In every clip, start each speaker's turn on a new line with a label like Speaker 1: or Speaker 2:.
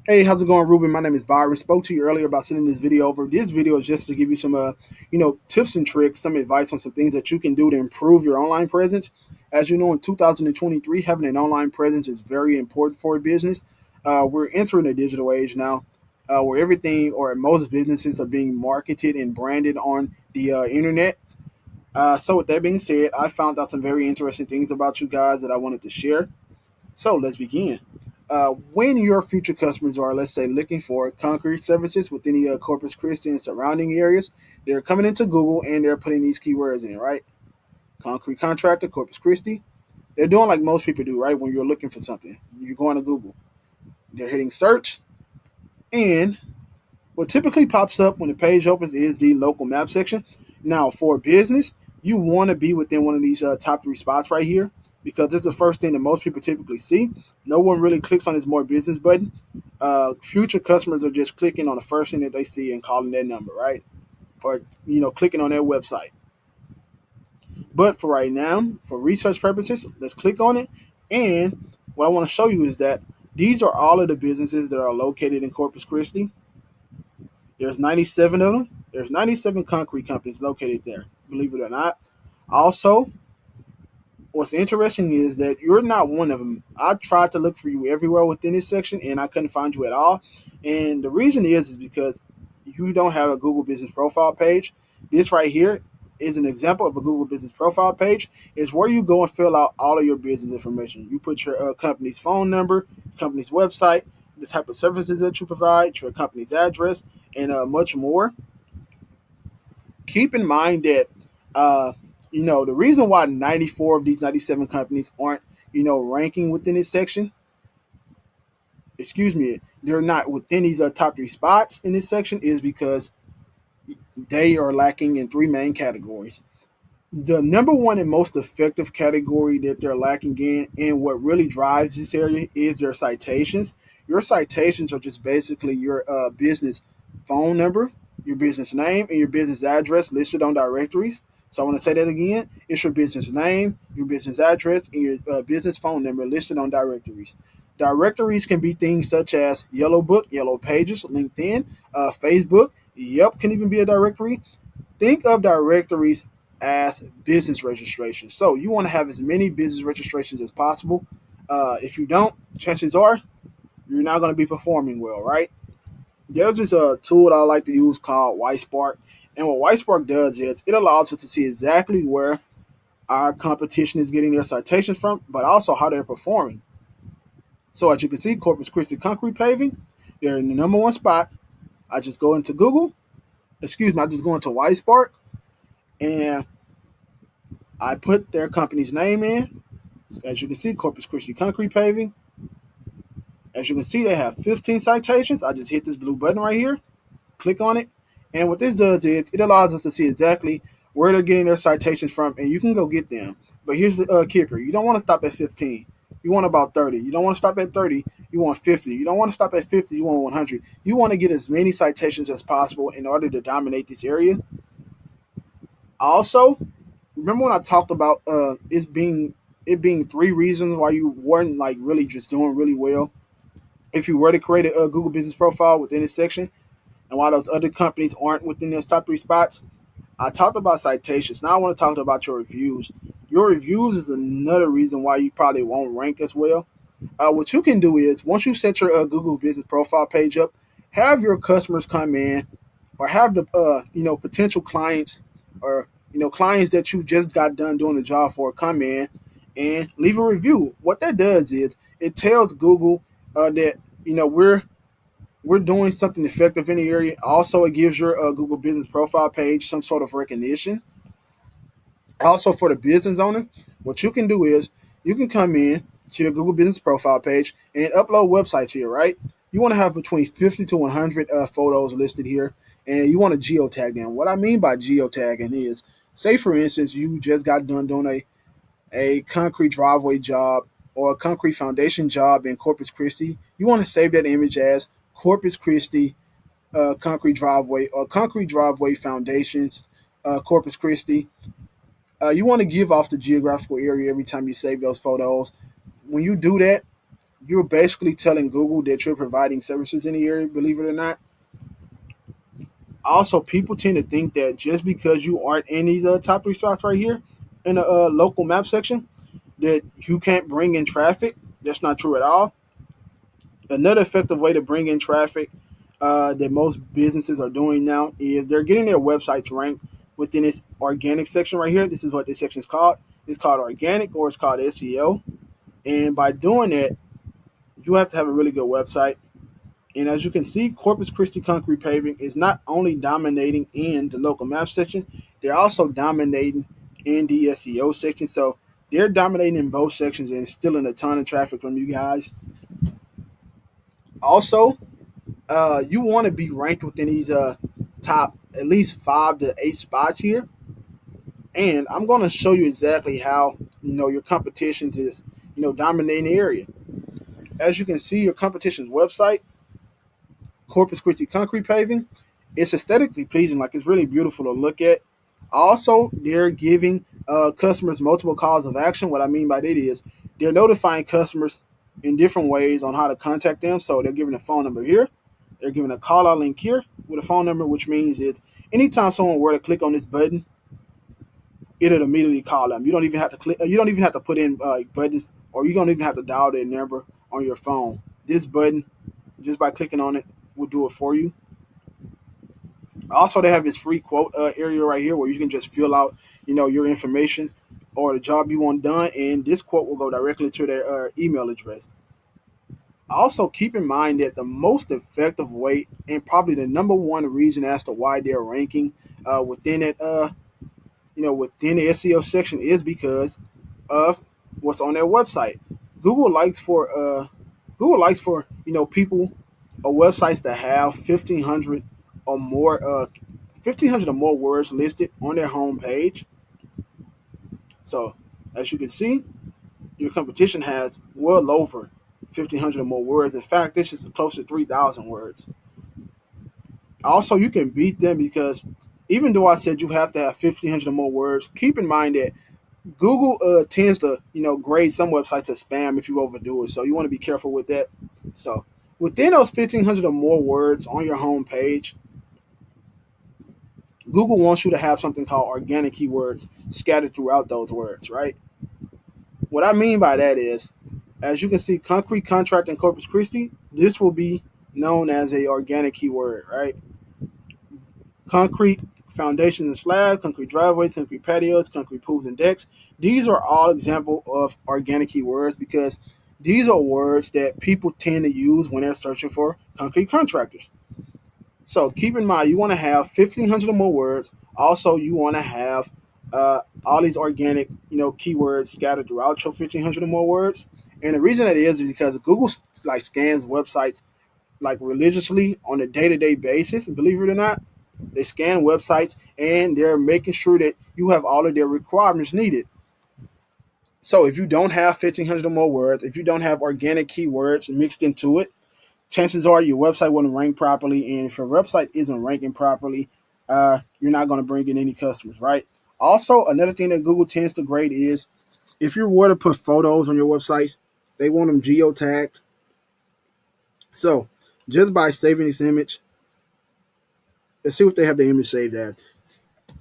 Speaker 1: Hey, how's it going, Ruben? My name is Byron. Spoke to you earlier about sending this video over. This video is just to give you some, tips and tricks, some advice on some things that you can do to improve your online presence. As you know, in 2023, having an online presence is very important for a business. We're entering a digital age now, where everything or most businesses are being marketed and branded on the internet. So, with that being said, I found out some very interesting things about you guys that I wanted to share. So let's begin. When your future customers are, let's say, looking for concrete services within the Corpus Christi and surrounding areas, they're coming into Google and they're putting these keywords in, right? Concrete contractor, Corpus Christi. They're doing like most people do, right? When you're looking for something, you're going to Google. They're hitting search, and what typically pops up when the page opens is the local map section. Now, for business, you want to be within one of these top three spots right here because it's the first thing that most people typically see. No one really clicks on this more business button. Future customers are just clicking on the first thing that they see and calling their number, right? Or clicking on their website. But for right now, for research purposes, let's click on it. And what I want to show you is that these are all of the businesses that are located in Corpus Christi. There's 97 of them. There's 97 concrete companies located there, believe it or not. Also, what's interesting is that you're not one of them. I tried to look for you everywhere within this section, and I couldn't find you at all. And the reason is because you don't have a Google Business Profile page. This right here is an example of a Google Business Profile page. It's where you go and fill out all of your business information. You put your company's phone number, company's website, the type of services that you provide, your company's address, and much more. Keep in mind that the reason why 94 of these 97 companies aren't ranking within this section, excuse me, they're not within these top three spots in this section is because they are lacking in three main categories. The number one and most effective category that they're lacking in, and what really drives this area, is their citations. Your citations are just basically your business phone number, your business name, and your business address listed on directories. So I want to say that again. It's your business name, your business address, and your business phone number listed on directories. Directories can be things such as Yellow Book, Yellow Pages, LinkedIn, Facebook. Yep, can even be a directory. Think of directories as business registrations. So you want to have as many business registrations as possible. If you don't, chances are you're not going to be performing well, right? There's this tool that I like to use called WhiteSpark. And what WhiteSpark does is it allows us to see exactly where our competition is getting their citations from, but also how they're performing. So as you can see, Corpus Christi Concrete Paving, they're in the number one spot. I just go into Google, I just go into WhiteSpark, and I put their company's name in. As you can see, Corpus Christi Concrete Paving. As you can see, they have 15 citations. I just hit this blue button right here, click on it, and what this does is it allows us to see exactly where they're getting their citations from, and you can go get them. But here's the kicker. You don't want to stop at 15. You want about 30. You don't want to stop at 30. You want 50. You don't want to stop at 50. You want 100. You want to get as many citations as possible in order to dominate this area. Also, remember when I talked about it being three reasons why you weren't like really just doing really well if you were to create a Google Business Profile within this section, and why those other companies aren't within those top three spots. I talked about citations. Now I want to talk about your reviews. Your reviews is another reason why you probably won't rank as well. What you can do is once you set your Google Business Profile page up, have your customers come in, or have the potential clients, or clients that you just got done doing the job for, come in and leave a review. What that does is it tells Google that we're doing something effective in the area. Also, it gives your Google Business Profile page some sort of recognition. Also, for the business owner, what you can do is you can come in to your Google Business Profile page and upload websites here, right? You want to have between 50 to 100 photos listed here, and you want to geotag them. What I mean by geotagging is, say for instance, you just got done doing a concrete driveway job or a concrete foundation job in Corpus Christi. You want to save that image as Corpus Christi concrete driveway or concrete driveway foundations, Corpus Christi. You want to give off the geographical area every time you save those photos. When you do that, You're basically telling Google that you're providing services in the area, believe it or not. Also, people tend to think that just because you aren't in these top three spots right here in the local map section, that you can't bring in traffic. That's not true at all. Another effective way to bring in traffic that most businesses are doing now is they're getting their websites ranked within this organic section right here. This is what this section is called. It's called organic, or it's called SEO. And by doing that, you have to have a really good website. And as you can see, Corpus Christi Concrete Paving is not only dominating in the local map section, they're also dominating in the SEO section. So they're dominating in both sections and stealing a ton of traffic from you guys. Also, you want to be ranked within these top at least 5 to 8 spots here. And I'm going to show you exactly how your competition is dominating the area. As you can see, your competition's website, Corpus Christi Concrete Paving, it's aesthetically pleasing. Like, it's really beautiful to look at. Also, they're giving customers multiple calls of action. What I mean by that is they're notifying customers in different ways on how to contact them. So they're giving a phone number here. They're giving a call out link here with a phone number, which means it's anytime someone were to click on this button, it'll immediately call them. You don't even have to click. You don't even have to put in buttons, or you don't even have to dial their number on your phone. This button, just by clicking on it, will do it for you. Also, they have this free quote area right here where you can just fill out, your information or the job you want done, and this quote will go directly to their email address. Also, keep in mind that the most effective way, and probably the number one reason as to why they're ranking within it, within the SEO section, is because of what's on their website. Google likes for people or websites that have 1,500 or more 1,500 or more words listed on their homepage. So, as you can see, your competition has well over 1,500 or more words. In fact, this is close to 3,000 words. Also, you can beat them because even though I said you have to have 1,500 or more words, keep in mind that Google tends to, grade some websites as spam if you overdo it. So you want to be careful with that. So within those 1,500 or more words on your home page, Google wants you to have something called organic keywords scattered throughout those words, right? What I mean by that is, as you can see, concrete contract in Corpus Christi, this will be known as a organic keyword, right? Concrete foundations and slabs, concrete driveways, concrete patios, concrete pools and decks. These are all examples of organic keywords because these are words that people tend to use when they're searching for concrete contractors. So keep in mind, you want to have 1,500 or more words. Also, you want to have all these organic, keywords scattered throughout your 1,500 or more words. And the reason that is because Google scans websites religiously on a day-to-day basis. And believe it or not, they scan websites and they're making sure that you have all of their requirements needed. So if you don't have 1,500 or more words, if you don't have organic keywords mixed into it, chances are your website wouldn't rank properly. And if your website isn't ranking properly, you're not going to bring in any customers, right? Also, another thing that Google tends to grade is if you were to put photos on your website, they want them geotagged. So just by saving this image, let's see what they have the image saved as.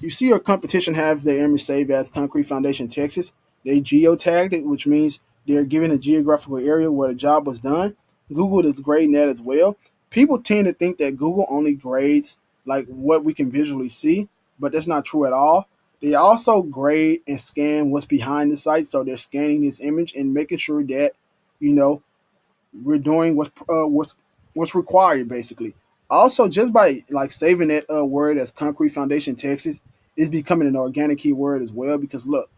Speaker 1: You see your competition have their image saved as Concrete Foundation, Texas. They geotagged it, which means they're given a geographical area where the job was done. Google is grading that as well. People tend to think that Google only grades what we can visually see, but that's not true at all. They also grade and scan what's behind the site, so they're scanning this image and making sure that we're doing what's required basically. Also, just by saving that word as Concrete Foundation Texas is becoming an organic keyword as well. Because look,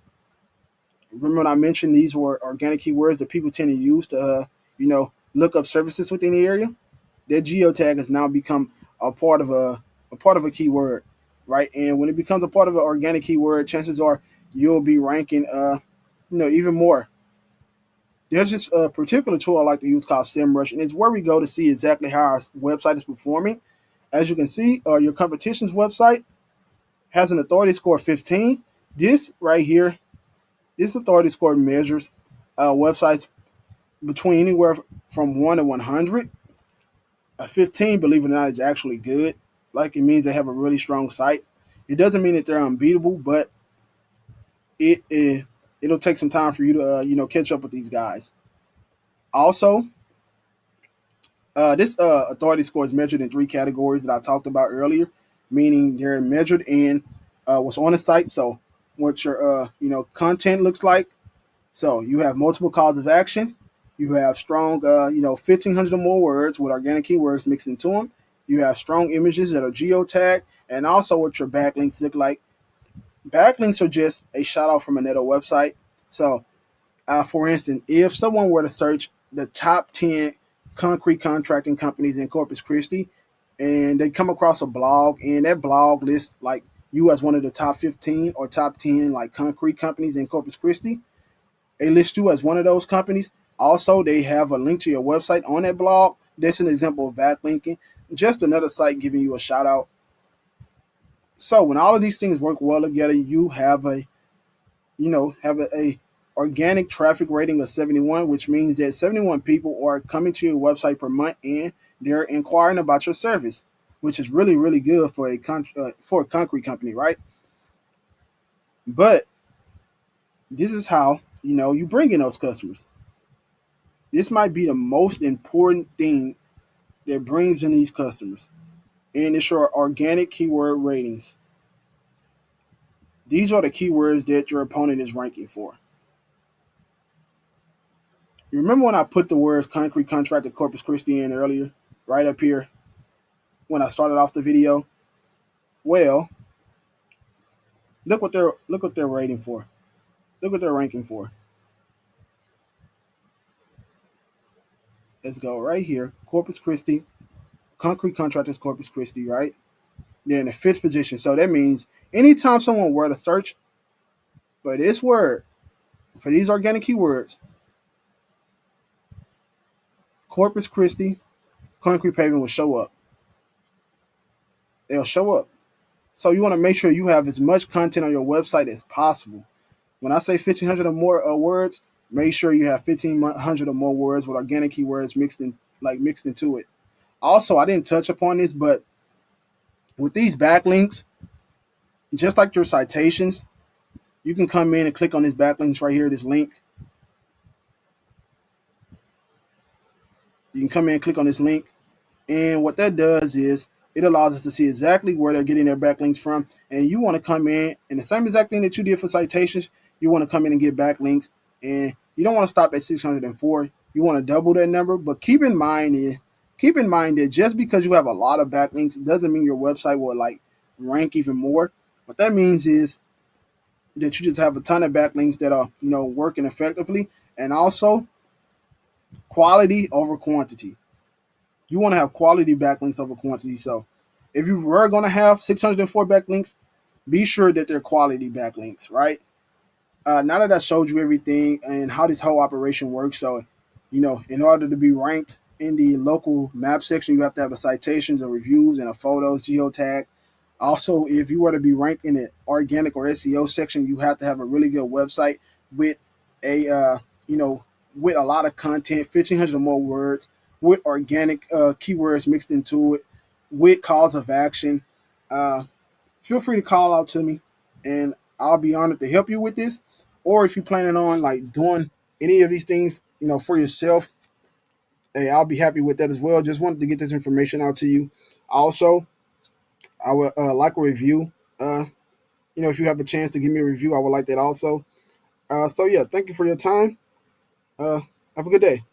Speaker 1: remember when I mentioned these were organic keywords that people tend to use to look up services within the area. That geotag has now become a part of a keyword, right? And when it becomes a part of an organic keyword, chances are you'll be ranking even more. There's this particular tool I like to use called SEMrush, and it's where we go to see exactly how our website is performing. As you can see, your competition's website has an authority score of 15. This right here, this authority score measures websites between anywhere from 1 to 100. A 15, believe it or not, is actually good. Like, it means they have a really strong site. It doesn't mean that they're unbeatable, but it'll take some time for you to catch up with these guys. Also, this authority score is measured in three categories that I talked about earlier, meaning they're measured in what's on the site. So what your content looks like. So you have multiple calls of action. You have strong 1,500 or more words with organic keywords mixed into them. You have strong images that are geotagged, and also what your backlinks look like. Backlinks are just a shout out from another website. So for instance, if someone were to search the top 10 concrete contracting companies in Corpus Christi and they come across a blog and that blog lists like you as one of the top 15 or top 10 like concrete companies in Corpus Christi, they list you as one of those companies. Also, they have a link to your website on that blog. That's an example of backlinking. Just another site giving you a shout out. So when all of these things work well together, you have a organic traffic rating of 71, which means that 71 people are coming to your website per month and they're inquiring about your service, which is really really good for a concrete company, right? But this is how you bring in those customers. This might be the most important thing that brings in these customers, and it's your organic keyword ratings. These are the keywords that your opponent is ranking for. You remember when I put the words concrete contractor Corpus Christi in earlier, right up here when I started off the video? Well, look what they're rating for. Look what they're ranking for. Let's go right here. Corpus Christi, concrete contractors Corpus Christi, right? They're in the fifth position. So that means anytime someone were to search for this word, for these organic keywords, Corpus Christi concrete paving will show up. They'll show up. So you want to make sure you have as much content on your website as possible. When I say 1,500 or more words, make sure you have 1,500 or more words with organic keywords mixed into it. Also, I didn't touch upon this, but with these backlinks, just like your citations, you can come in and click on this backlinks right here, this link. You can come in and click on this link. And what that does is it allows us to see exactly where they're getting their backlinks from. And you want to come in and the same exact thing that you did for citations, you want to come in and get backlinks. And you don't want to stop at 604. You want to double that number. But keep in mind that just because you have a lot of backlinks doesn't mean your website will like rank even more. What that means is that you just have a ton of backlinks that are working effectively, and also quality over quantity. You want to have quality backlinks over quantity. So if you were going to have 604 backlinks, be sure that they're quality backlinks, right? Now that I showed you everything and how this whole operation works, so in order to be ranked in the local map section, you have to have the citations, the reviews, and the photos geotag. Also, if you were to be ranked in the organic or SEO section, you have to have a really good website with a with a lot of content, 1,500 or more words, with organic keywords mixed into it, with calls of action. Uh, Feel free to call out to me, and I'll be honored to help you with this. Or if you're planning on like doing any of these things, for yourself, hey, I'll be happy with that as well. Just wanted to get this information out to you. Also, I would like a review. If you have a chance to give me a review, I would like that also. So yeah, thank you for your time. Uh, have a good day.